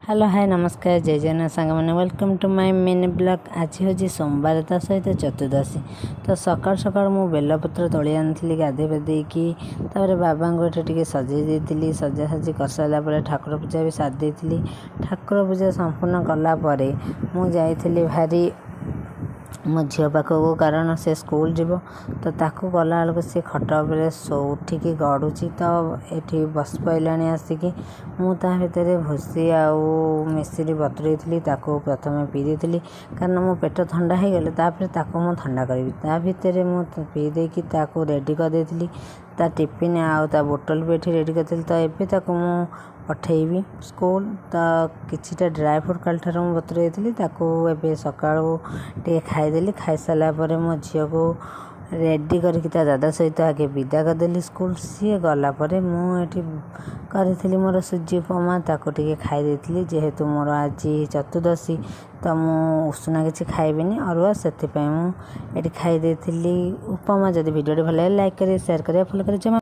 Hello hi नमस्कार जय जगन्नाथ सांग मैंने welcome to my mini blog. आज हूँ सोमवार ता सहित चतुर्दशी तो सकाल सकाल मु बेलपत्र तोली आनी गाधे पाधेकी बाबा को ये सजे देती सजा सजी कर सारापर ठाकुर पूजा भी सारी ठाकुर पूजा संपूर्ण कलापर मुझे भारी मो झील पाखक कारण से स्कूल जीव तो ताकू गला बेलू सी खट उठिकी गड़ुची तो ये बस पाइला आसिकी मुझे भूसी आउ मिश्री बतुरे प्रथम पी दी कारण मो पेट ठंडा हो गले मु ठंडा करी भितर मुझे पी देकी रेडी कर देती ता टिफिन आउ ता बोतल भी ये रेडी करी तो ये पठेबी स्कूल तो किछिटा ड्राई फ्रूट काल ठार बतुरे एवं सका खाईदेली खाई सारापर मो झील को रेडी करके दादा सहित आगे विदा करदेली स्कूल सी गलापर मुझे करी मोर सुजी उपमा ताको खाई देती जेहेतु मोर आज चतुर्दशी तो मु उषुना किसी खाइबिनी अरुआ से मुझे खाई देती उपमा। जदि वीडियो भल लाइक करें शेयर करें फॉलो करें।